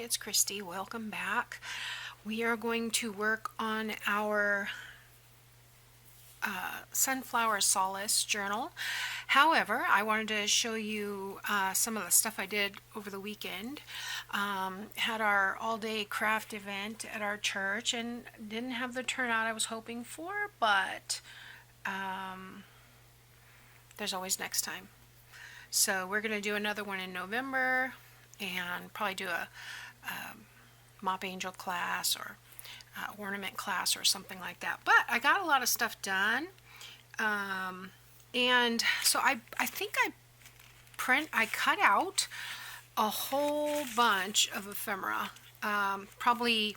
it's Kristi. Welcome back. We are going to work on our Sunflower Solace Journal. However, I wanted to show you some of the stuff I did over the weekend. Had our all-day craft event at our church and didn't have the turnout I was hoping for, but there's always next time. So we're going to do another one in November and probably do a Mop Angel class or ornament class or something like that. But I got a lot of stuff done. And so I think I cut out a whole bunch of ephemera, probably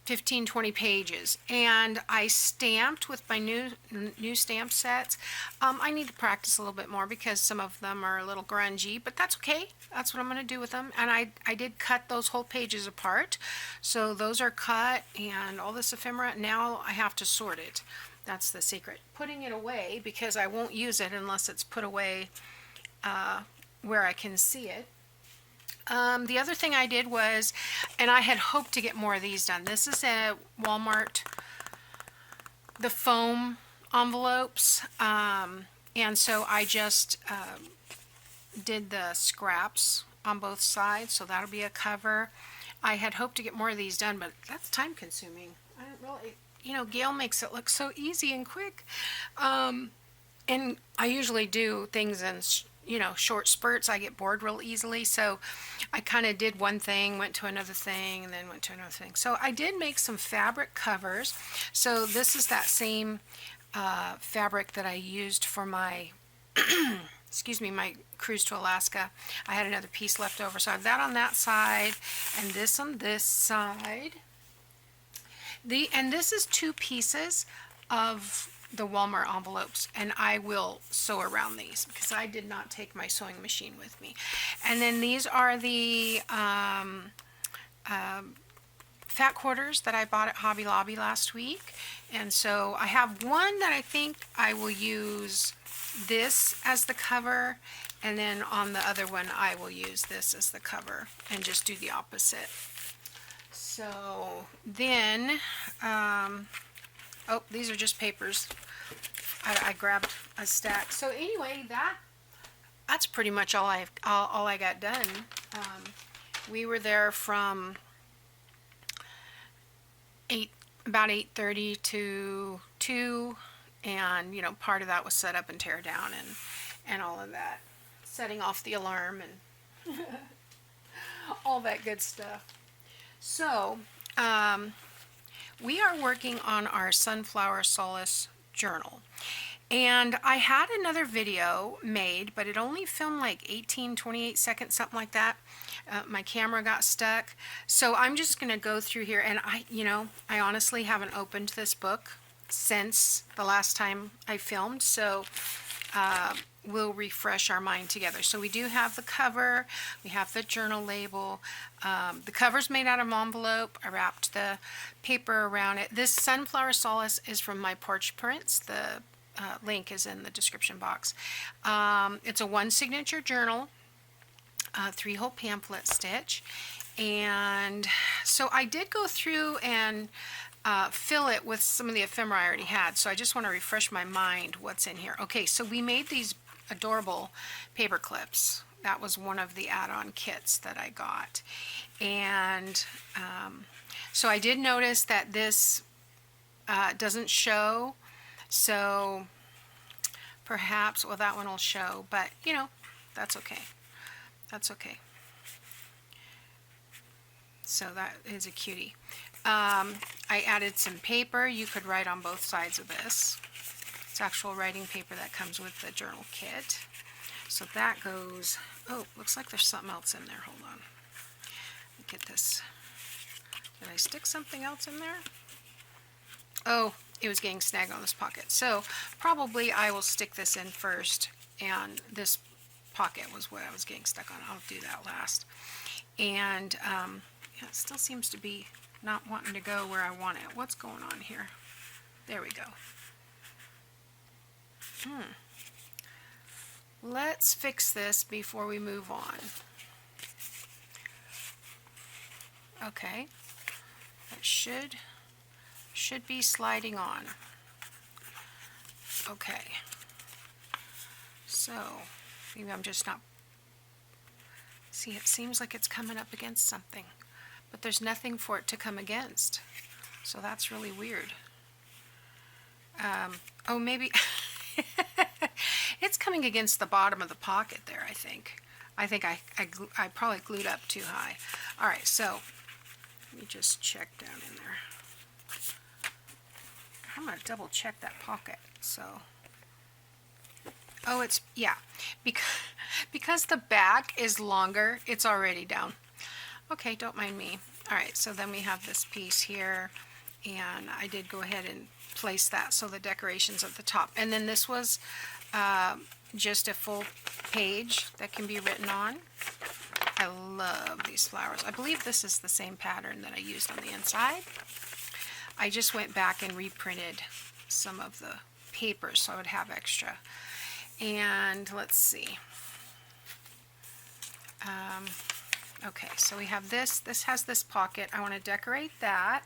15-20 pages, and I stamped with my new stamp sets. I need to practice a little bit more because some of them are a little grungy, but that's okay. That's what I'm going to do with them. And I did cut those whole pages apart, so those are cut, and all this ephemera, now I have to sort it. That's the secret. Putting it away, because I won't use it unless it's put away where I can see it. The other thing I did was, and I had hoped to get more of these done. This is at Walmart, the foam envelopes, and so I just did the scraps on both sides, so that'll be a cover. I had hoped to get more of these done, but that's time consuming. I don't really, Gail makes it look so easy and quick, and I usually do things in short spurts. I get bored real easily, so I kind of did one thing, went to another thing, and then went to another thing. So I did make some fabric covers. So this is that same fabric that I used for my excuse me, my cruise to Alaska. I had another piece left over, so I have that on that side and this on this side. And this is 2 pieces of the Walmart envelopes, and I will sew around these because I did not take my sewing machine with me. And then these are the fat quarters that I bought at Hobby Lobby last week, and so I have one that I think I will use this as the cover, and then on the other one I will use this as the cover and just do the opposite. So then oh, these are just papers. I grabbed a stack. So anyway, that's pretty much all I got done. We were there from about 8:30 to 2, and part of that was set up and tear down and all of that, setting off the alarm and all that good stuff. So we are working on our Sunflower Solace Journal, and I had another video made, but it only filmed like 28 seconds, something like that. My camera got stuck, so I'm just going to go through here, and I honestly haven't opened this book since the last time I filmed, so we'll refresh our mind together. So we do have the cover, we have the journal label. The cover's made out of envelope. I wrapped the paper around it. This Sunflower Solace is from my Porch Prints. The link is in the description box. It's a 1 signature journal, 3-hole pamphlet stitch, and so I did go through and fill it with some of the ephemera I already had, so I just want to refresh my mind what's in here. Okay, so we made these adorable paper clips. That was one of the add-on kits that I got, and so I did notice that this doesn't show, so perhaps, well, that one will show, but that's okay. That's okay. So that is a cutie. I added some paper. You could write on both sides of this. It's actual writing paper that comes with the journal kit. So that goes, oh, looks like there's something else in there. Hold on. Let me get this. Did I stick something else in there? Oh, it was getting snagged on this pocket. So probably I will stick this in first, and this pocket was what I was getting stuck on. I'll do that last. And yeah, it still seems to be not wanting to go where I want it. What's going on here? There we go. Let's fix this before we move on. Okay, it should be sliding on. Okay, so maybe I'm just not, see, it seems like it's coming up against something, but there's nothing for it to come against, so that's really weird. Oh, maybe it's coming against the bottom of the pocket there, I think. I probably glued up too high. All right, so let me just check down in there. I'm going to double check that pocket. So, oh, it's, yeah, because the back is longer, it's already down. Okay, don't mind me. All right, so then we have this piece here, and I did go ahead and place that so the decoration's at the top. And then this was just a full page that can be written on. I love these flowers. I believe this is the same pattern that I used on the inside. I just went back and reprinted some of the papers so I would have extra. And let's see. Okay, so we have this. This has this pocket. I want to decorate that.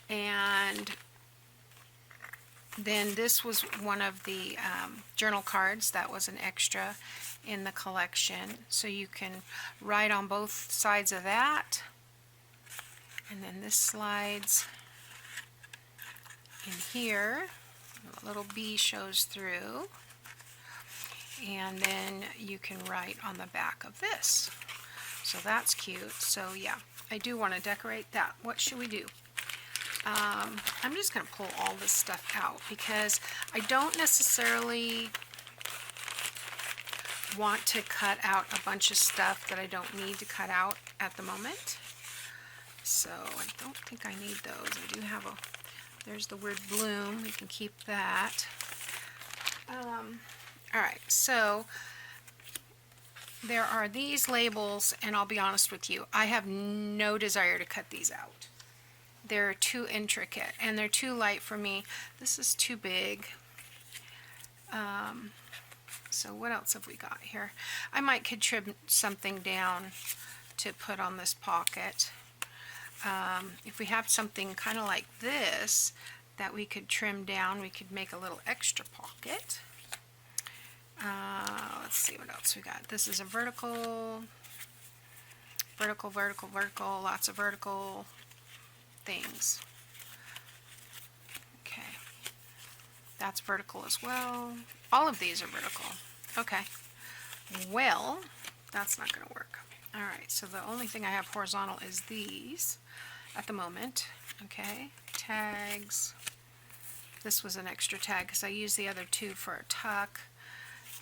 And then this was one of the journal cards that was an extra in the collection. So you can write on both sides of that. And then this slides in here. A little B shows through. And then you can write on the back of this. So that's cute. So yeah, I do want to decorate that. What should we do? I'm just going to pull all this stuff out because I don't necessarily want to cut out a bunch of stuff that I don't need to cut out at the moment. So I don't think I need those. I do have there's the word bloom. We can keep that. Alright, so there are these labels, and I'll be honest with you, I have no desire to cut these out. They're too intricate, and they're too light for me. This is too big. So what else have we got here? I could trim something down to put on this pocket. If we have something kind of like this that we could trim down, we could make a little extra pocket. Let's see what else we got. This is a vertical, lots of vertical things. Okay, that's vertical as well. All of these are vertical. Okay, well, that's not going to work. Alright, so the only thing I have horizontal is these at the moment. Okay, tags. This was an extra tag because I used the other two for a tuck.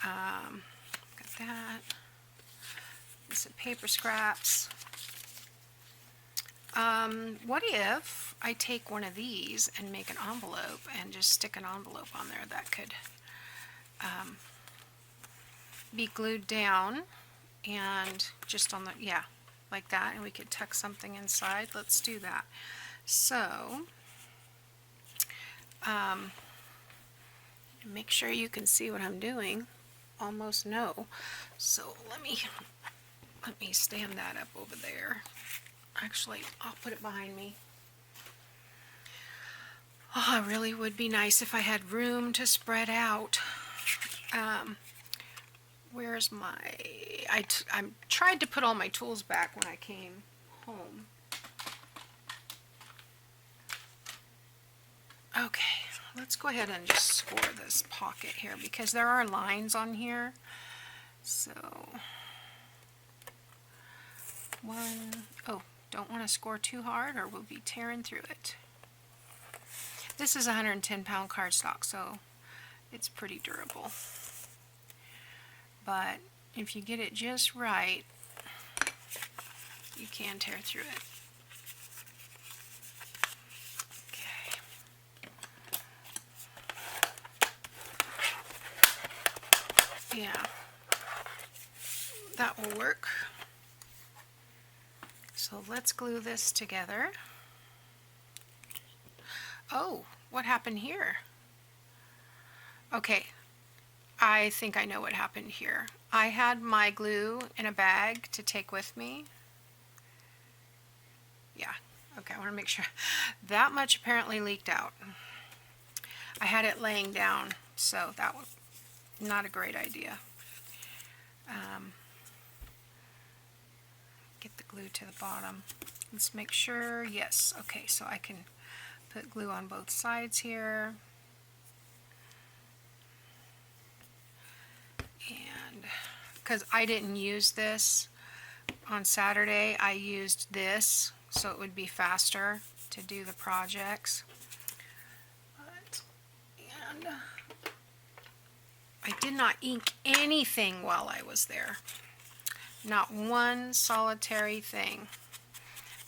Got that. This is paper scraps. What if I take one of these and make an envelope and just stick an envelope on there that could be glued down and just on the, yeah, like that, and we could tuck something inside. Let's do that. So, make sure you can see what I'm doing. Almost no. So let me stand that up over there. Actually, I'll put it behind me. Oh, it really would be nice if I had room to spread out. Where's my... I tried to put all my tools back when I came home. Okay, let's go ahead and just score this pocket here because there are lines on here. So, don't want to score too hard or we'll be tearing through it. This is 110-pound cardstock, so it's pretty durable. But if you get it just right, you can tear through it. Okay. Yeah, that will work. So let's glue this together. Oh, what happened here? Okay, I think I know what happened here. I had my glue in a bag to take with me. Yeah. Okay, I want to make sure. That much apparently leaked out. I had it laying down, so that was not a great idea. Get the glue to the bottom. Let's make sure. Yes. Okay, so I can put glue on both sides here. And because I didn't use this on Saturday, I used this so it would be faster to do the projects. And I did not ink anything while I was there. Not one solitary thing.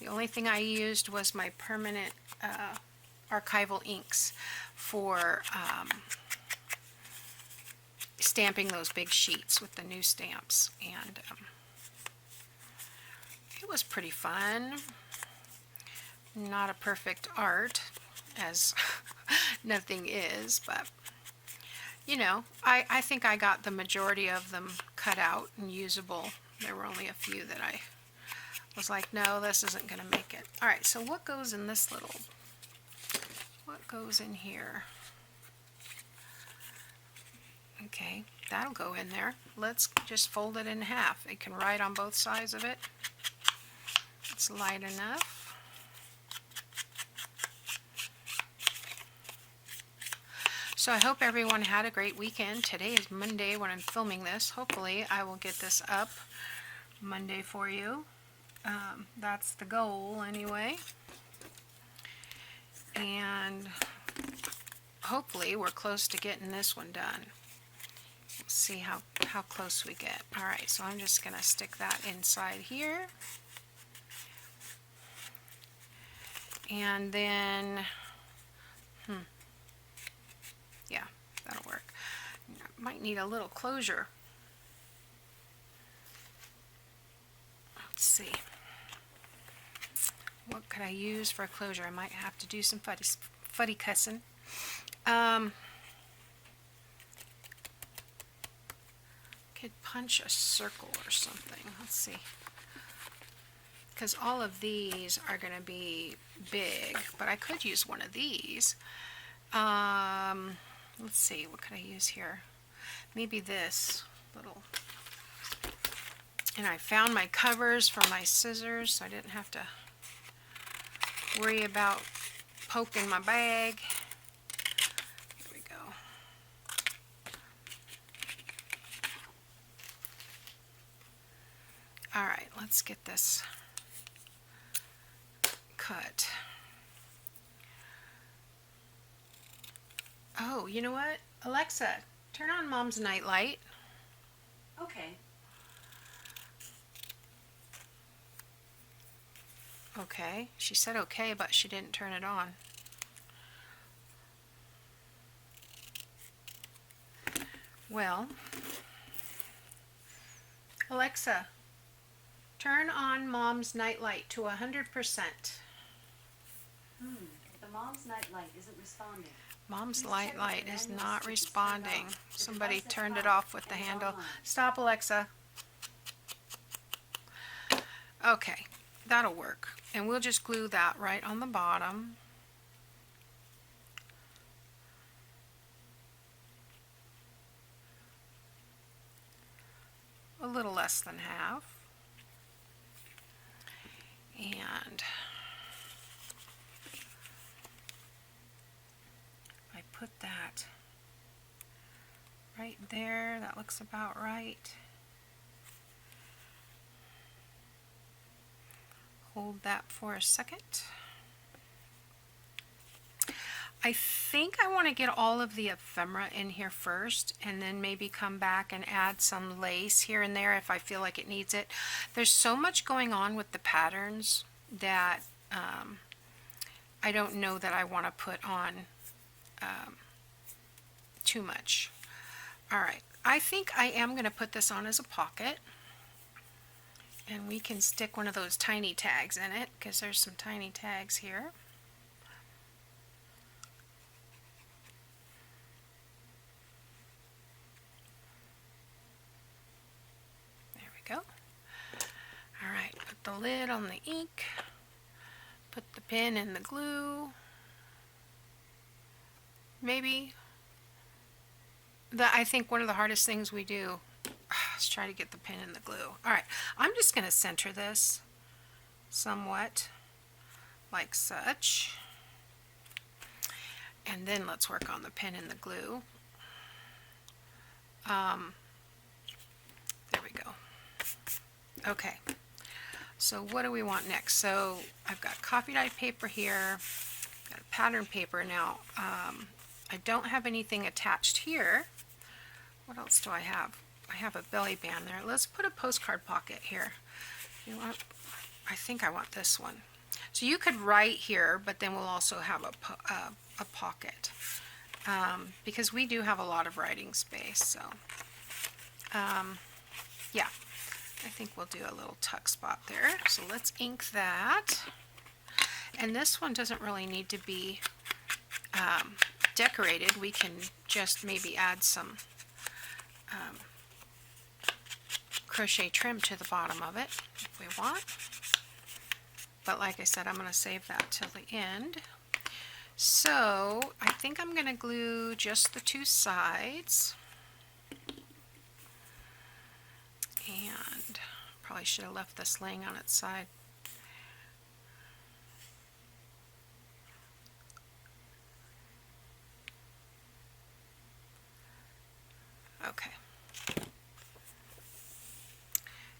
The only thing I used was my permanent archival inks for stamping those big sheets with the new stamps, and it was pretty fun. Not a perfect art, as nothing is, but you know, I think I got the majority of them cut out and usable. There were only a few that I was like, no, this isn't going to make it. Alright, so what goes in this little, what goes in here? Okay, that'll go in there. Let's just fold it in half. It can ride on both sides of it. It's light enough. So I hope everyone had a great weekend. Today is Monday when I'm filming this. Hopefully I will get this up Monday for you. That's the goal anyway. And hopefully we're close to getting this one done. Let's see how close we get. Alright, so I'm just going to stick that inside here. And then, yeah, that'll work. Might need a little closure. Let's see. What could I use for a closure? I might have to do some fuddy cussing. Could punch a circle or something. Let's see. Because all of these are going to be big, but I could use one of these. Let's see, what could I use here? Maybe this little. And I found my covers for my scissors, so I didn't have to worry about poking my bag. Here we go. Alright, let's get this cut. Oh, you know what? Alexa, turn on Mom's night light. Okay. Okay, she said okay, but she didn't turn it on. Well, Alexa, turn on Mom's night light to 100%. The Mom's night light isn't responding. Mom's light is not responding. Somebody turned it off with the handle. Stop, Alexa. Okay, that'll work. And we'll just glue that right on the bottom. A little less than half. And I put that right there. That looks about right. Hold that for a second. I think I want to get all of the ephemera in here first, and then maybe come back and add some lace here and there if I feel like it needs it. There's so much going on with the patterns that I don't know that I want to put on too much. Alright, I think I am going to put this on as a pocket. And we can stick one of those tiny tags in it, because there's some tiny tags here. There we go. Alright, put the lid on the ink. Put the pin in the glue. Maybe. I think one of the hardest things we do is try to get the pin in the glue. Alright, I'm just going to center this somewhat like such. And then let's work on the pin and the glue. There we go. Okay, so what do we want next? So I've got coffee dyed paper here, got a pattern paper. Now, I don't have anything attached here. What else do I have? I have a belly band there. Let's put a postcard pocket here. You know what? I think I want this one. So you could write here, but then we'll also have a pocket. Because we do have a lot of writing space, so yeah, I think we'll do a little tuck spot there. So let's ink that. And this one doesn't really need to be decorated. We can just maybe add some crochet trim to the bottom of it if we want. But like I said, I'm going to save that till the end. So I think I'm going to glue just the two sides. And probably should have left this laying on its side. Okay.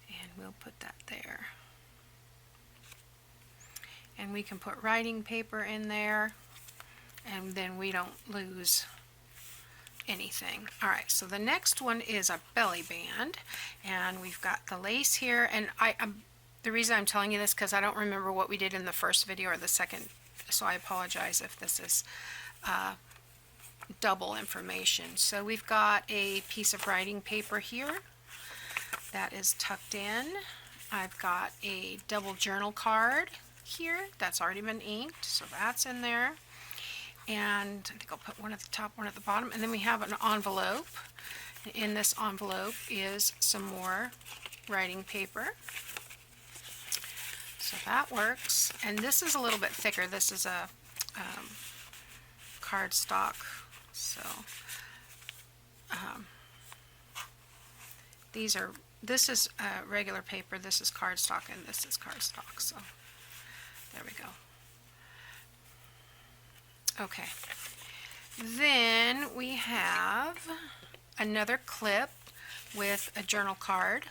And we'll put that there. And we can put writing paper in there, and then we don't lose anything. Alright, so the next one is a belly band, and we've got the lace here, and the reason I'm telling you this because I don't remember what we did in the first video or the second, so I apologize if this is double information. So we've got a piece of writing paper here that is tucked in. I've got a double journal card here that's already been inked, so that's in there. And I think I'll put one at the top, one at the bottom, and then we have an envelope. In this envelope is some more writing paper, so that works. And this is a little bit thicker. This is a cardstock, so this is regular paper, this is cardstock, and this is cardstock, so there we go. Okay, then we have another clip with a journal card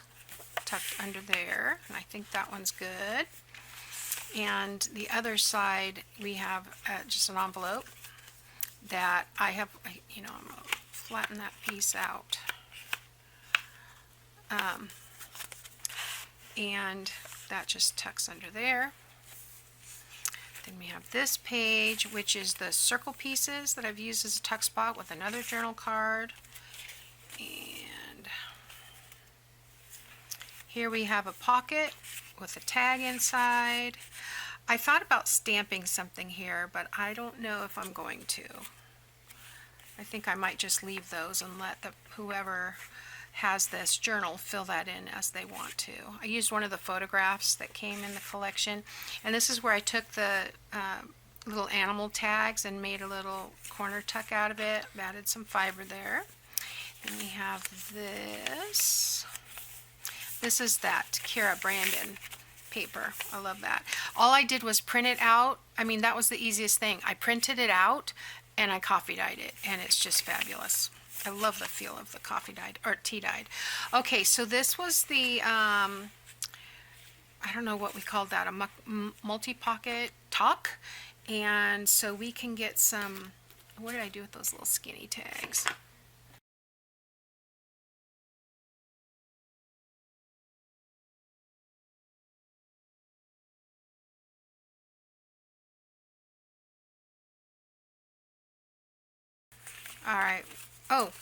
tucked under there, and I think that one's good. And the other side we have just an envelope that I have, you know, I'm going to flatten that piece out. And that just tucks under there. Then we have this page, which is the circle pieces that I've used as a tuck spot with another journal card. And here we have a pocket with a tag inside. I thought about stamping something here, but I don't know if I'm going to. I think I might just leave those and let whoever has this journal fill that in as they want to. I used one of the photographs that came in the collection, and this is where I took the little animal tags and made a little corner tuck out of it. Added some fiber there. Then we have this. This is that Cara Brandon paper. I love that. All I did was print it out. I mean, that was the easiest thing. I printed it out and I coffee dyed it, and it's just fabulous. I love the feel of the coffee dyed or tea dyed. Okay, so this was the I don't know what we called that, a multi-pocket tuck, and so we can get some. What did I do with those little skinny tags? All right. Oh,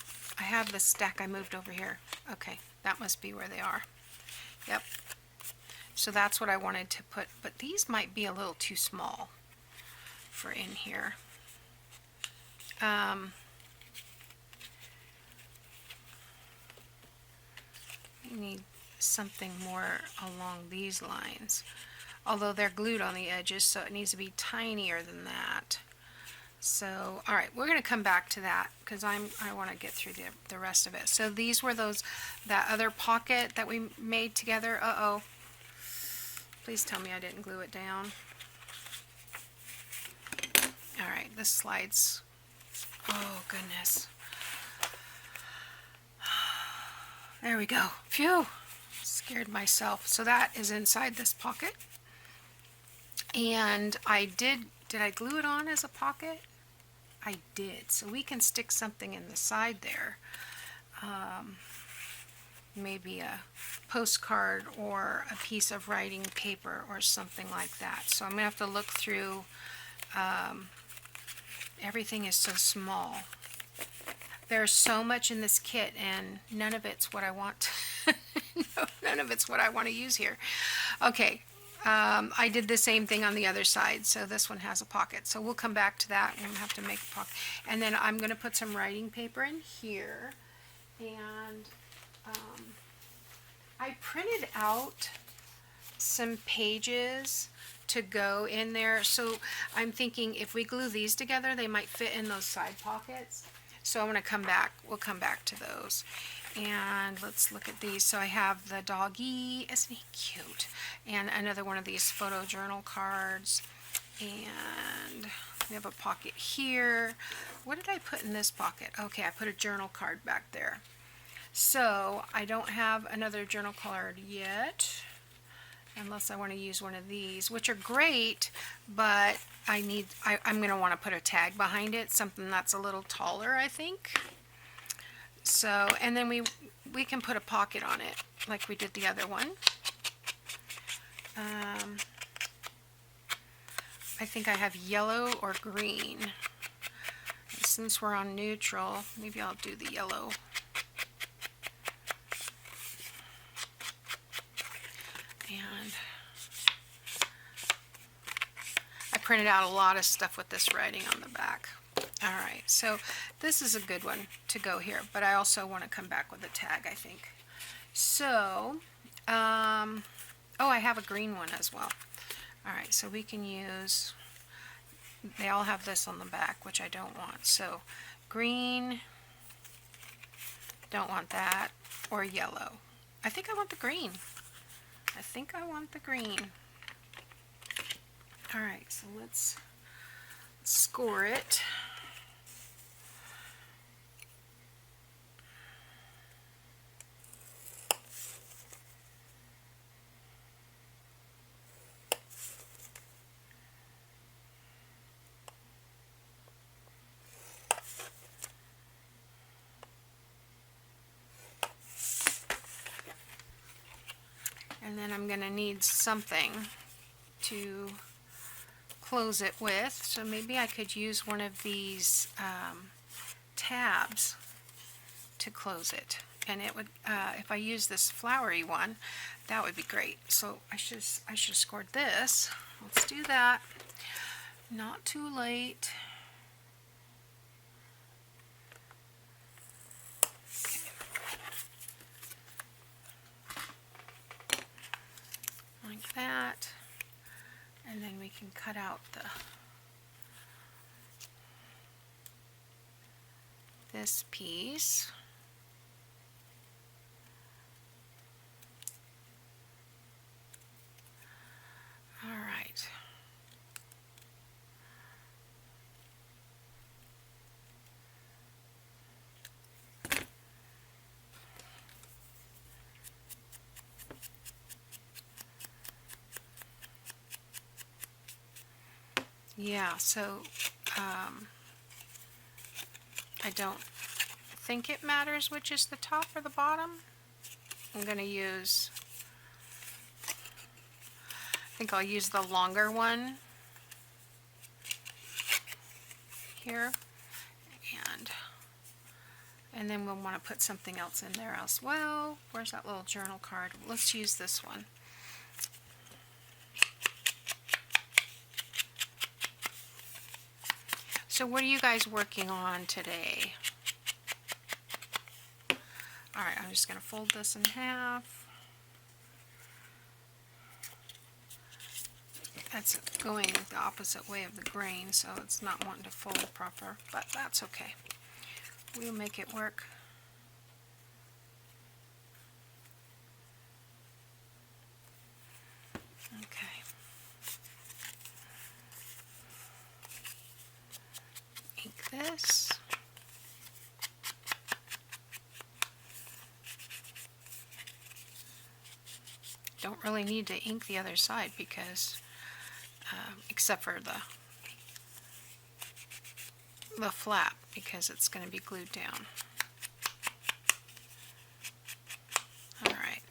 I have the stack I moved over here. Okay, that must be where they are. Yep. So that's what I wanted to put, but these might be a little too small for in here. We need something more along these lines. although they're glued on the edges, so it needs to be tinier than that. So, all right, we're going to come back to that because I want to get through the rest of it. So these were that other pocket that we made together. Uh-oh. Please tell me I didn't glue it down. All right, this slides. Oh, goodness. There we go. Phew. Scared myself. So that is inside this pocket. And did I glue it on as a pocket? I did. So we can stick something in the side there. Maybe a postcard or a piece of writing paper or something like that. So I'm going to have to look through. Everything is so small. There's so much in this kit and none of it's what I want. No, none of it's what I want to use here. Okay. I did the same thing on the other side, so this one has a pocket. So we'll come back to that and we'll have to make a pocket. And then I'm going to put some writing paper in here. And I printed out some pages to go in there. So I'm thinking if we glue these together, they might fit in those side pockets. So I want to come back. We'll come back to those. And let's look at these. So I have the doggy, isn't he cute? And another one of these photo journal cards. And we have a pocket here. What did I put in this pocket? Okay, I put a journal card back there. So I don't have another journal card yet, unless I want to use one of these, which are great, but I'm going to want to put a tag behind it, something that's a little taller, I think. So, and then we can put a pocket on it, like we did the other one. I think I have yellow or green. And since we're on neutral, maybe I'll do the yellow. And I printed out a lot of stuff with this writing on the back. Alright, so this is a good one to go here, but I also want to come back with a tag, I think. So, oh, I have a green one as well. Alright, so we can use, they all have this on the back, which I don't want. So, green, don't want that, or yellow. I think I want the green. I think I want the green. Alright, so let's score it. And then I'm going to need something to close it with. So maybe I could use one of these tabs to close it. And it would, if I use this flowery one, that would be great. So I should have scored this. Let's do that. Not too late. Like that, and then we can cut out this piece. All right. Yeah, so I don't think it matters which is the top or the bottom. I'm going to use, I think I'll use the longer one here, and then we'll want to put something else in there as well. Where's that little journal card? Let's use this one. So what are you guys working on today? Alright, I'm just going to fold this in half. That's going the opposite way of the grain, so it's not wanting to fold proper, but that's okay. We'll make it work. Okay. Ink this. Don't really need to ink the other side because, except for the flap, because it's going to be glued down. Alright,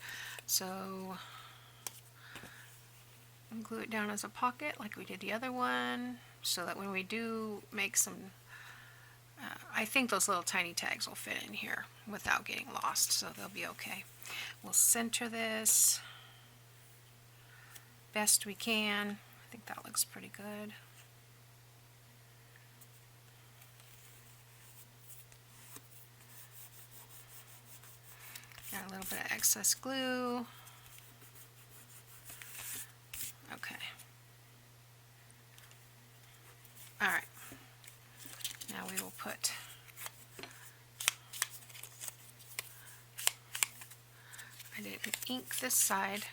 so glue it down as a pocket like we did the other one, so that when we do make some, I think those little tiny tags will fit in here without getting lost, so they'll be okay. We'll center this best we can. I think that looks pretty good. Got a little bit of excess glue. Okay. Alright. Now we will put I didn't ink this side.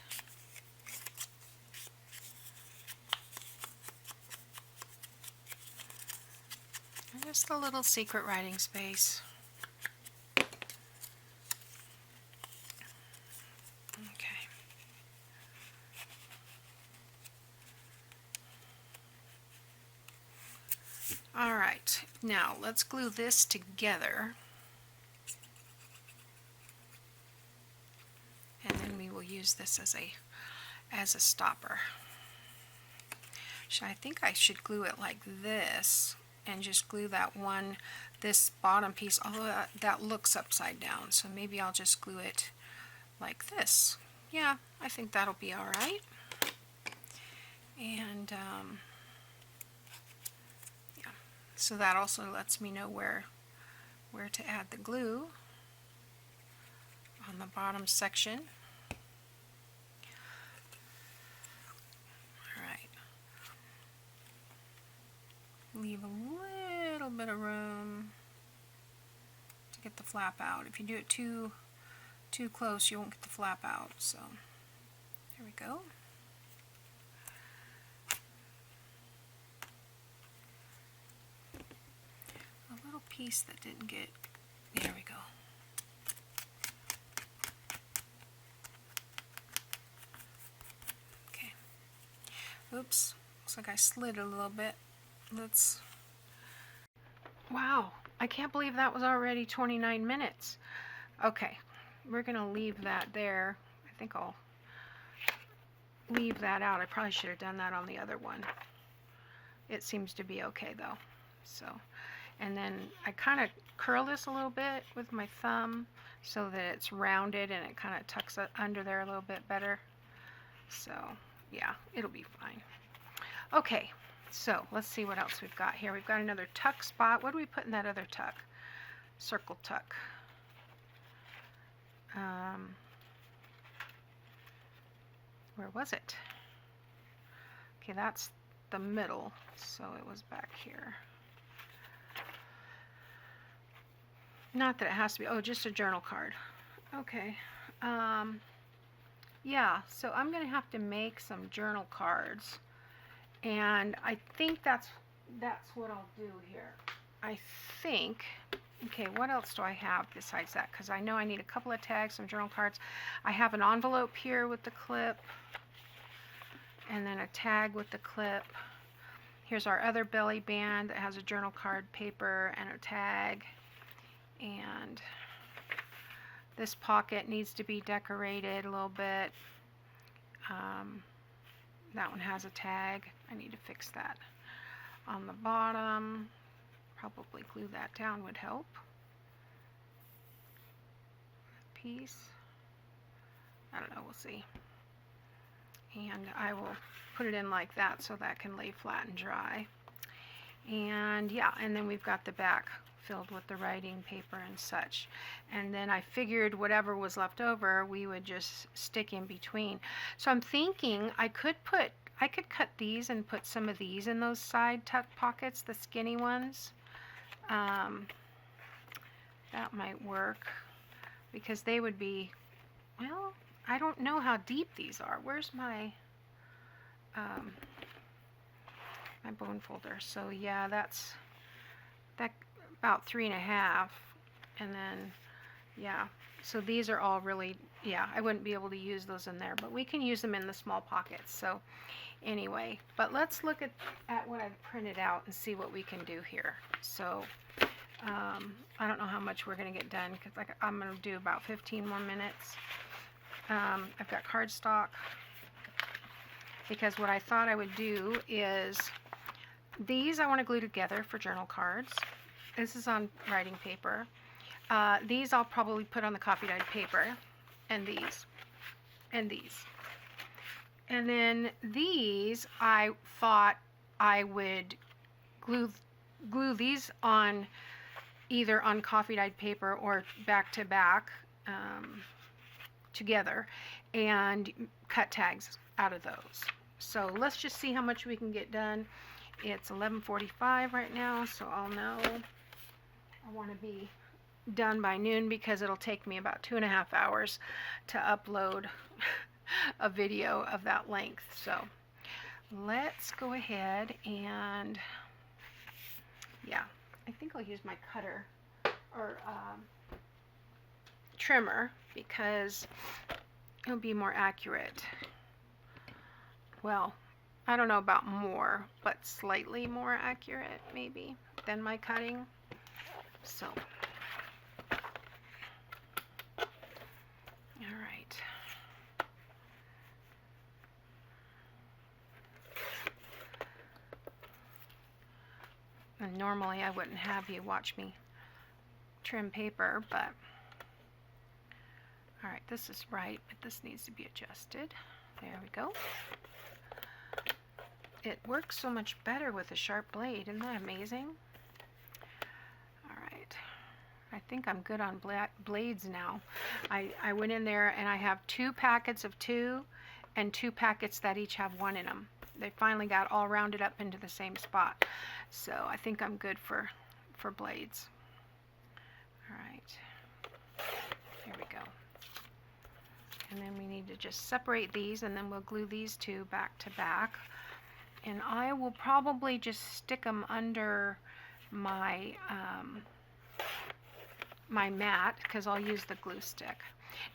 Just a little secret writing space. Okay. All right, now let's glue this together. And then we will use this as a stopper. I think I should glue it like this. And just glue this bottom piece, although that looks upside down, so maybe I'll just glue it like this. Yeah, I think that'll be all right. And yeah, so that also lets me know where to add the glue on the bottom section. Leave a little bit of room to get the flap out. If you do it too close, you won't get the flap out. So there we go. A little piece that didn't get, there we go. Okay. Oops, looks like I slid a little bit. Wow, I can't believe that was already 29 minutes. Okay, we're going to leave that there. I think I'll leave that out. I probably should have done that on the other one. It seems to be okay though. So, and then I kind of curl this a little bit with my thumb so that it's rounded and it kind of tucks under there a little bit better. So, yeah, it'll be fine. Okay. So let's see what else we've got here. We've got another tuck spot. What do we put in that other tuck? Circle tuck. Where was it? Okay, that's the middle, so it was back here. Not that it has to be, oh, just a journal card. Okay. Yeah, so I'm going to have to make some journal cards. And I think that's what I'll do here. I think, okay, what else do I have besides that? Because I know I need a couple of tags, some journal cards. I have an envelope here with the clip, and then a tag with the clip. Here's our other belly band that has a journal card paper and a tag. And this pocket needs to be decorated a little bit. That one has a tag. I need to fix that. On the bottom, probably glue that down would help. Piece. I don't know, we'll see. And I will put it in like that so that can lay flat and dry. And yeah, and then we've got the back filled with the writing paper and such. And then I figured whatever was left over we would just stick in between. So I'm thinking I could put I could cut these and put some of these in those side tuck pockets, the skinny ones. That might work because they would be, well, I don't know how deep these are. Where's my my bone folder? So yeah, that's about 3.5, and then yeah, so these are all really, yeah, I wouldn't be able to use those in there, but we can use them in the small pockets. So anyway, but let's look at what I've printed out and see what we can do here. So I don't know how much we're going to get done because I'm going to do about 15 more minutes. I've got cardstock because what I thought I would do is these I want to glue together for journal cards. This is on writing paper. These I'll probably put on the coffee dyed paper, and these, and these. And then these I thought I would glue these on either on coffee dyed paper or back to back together and cut tags out of those. So let's just see how much we can get done. It's 11:45 right now, so I'll know I want to be done by noon because it'll take me about 2.5 hours to upload a video of that length. So let's go ahead and, yeah, I think I'll use my cutter or trimmer because it'll be more accurate. Well, I don't know about more, but slightly more accurate maybe than my cutting. So, all right. And normally I wouldn't have you watch me trim paper, but all right, this is right, but this needs to be adjusted. There we go. It works so much better with a sharp blade. Isn't that amazing? All right. I think I'm good on blades now. I went in there and I have 2 packets of 2 and 2 packets that each have 1 in them. They finally got all rounded up into the same spot. So I think I'm good for blades. All right. Here we go. And then we need to just separate these, and then we'll glue these 2 back to back. And I will probably just stick them under my my mat because I'll use the glue stick.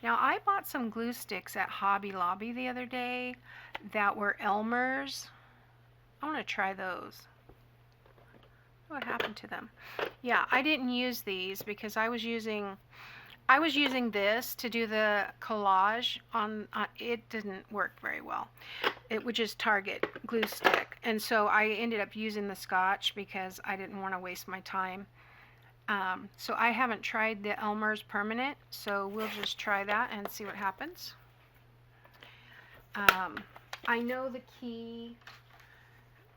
Now I bought some glue sticks at Hobby Lobby the other day that were Elmer's. I want to try those. What happened to them? Yeah, I didn't use these because I was using this to do the collage on it didn't work very well. It would just Target glue stick, and so I ended up using the Scotch because I didn't want to waste my time. So I haven't tried the Elmer's permanent, so we'll just try that and see what happens. I know the key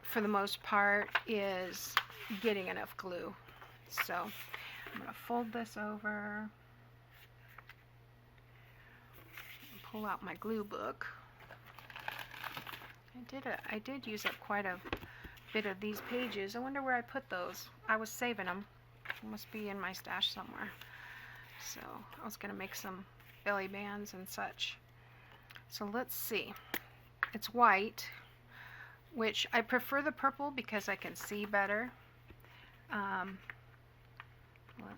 for the most part is getting enough glue. So I'm going to fold this over, pull out my glue book. I did use up quite a bit of these pages. I wonder where I put those. I was saving them. They must be in my stash somewhere. So I was going to make some belly bands and such. So let's see. It's white, which I prefer the purple because I can see better.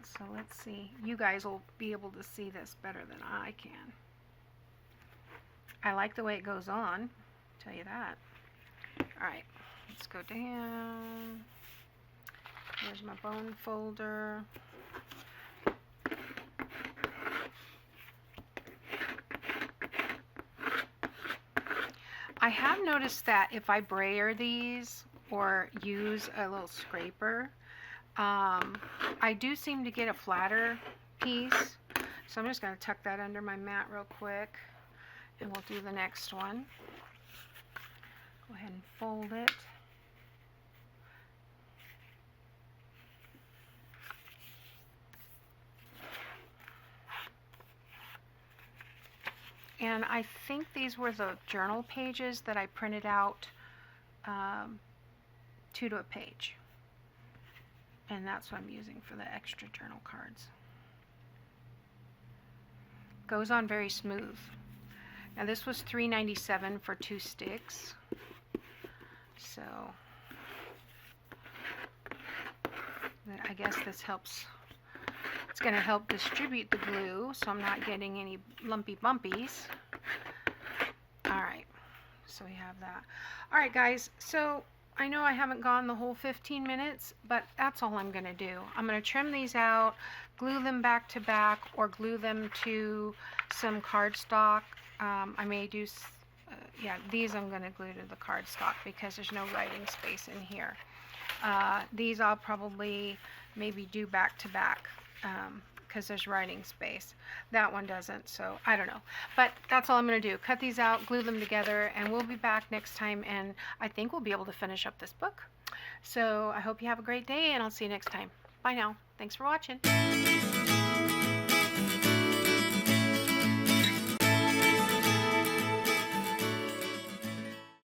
So let's see. You guys will be able to see this better than I can. I like the way it goes on, tell you that. Alright, let's go down. Here's my bone folder. I have noticed that if I brayer these or use a little scraper, I do seem to get a flatter piece. So I'm just going to tuck that under my mat real quick, and we'll do the next one. Go ahead and fold it. And I think these were the journal pages that I printed out 2 to a page. And that's what I'm using for the extra journal cards. Goes on very smooth. Now this was $3.97 for 2 sticks. So I guess this helps. It's going to help distribute the glue so I'm not getting any lumpy bumpies. Alright, so we have that. Alright guys, so I know I haven't gone the whole 15 minutes, but that's all I'm going to do. I'm going to trim these out, glue them back to back, or glue them to some cardstock. I may do, yeah, these I'm going to glue to the cardstock because there's no writing space in here. These I'll probably maybe do back to back because there's writing space. That one doesn't, so I don't know. But that's all I'm going to do. Cut these out, glue them together, and we'll be back next time, and I think we'll be able to finish up this book. So I hope you have a great day, and I'll see you next time. Bye now. Thanks for watching.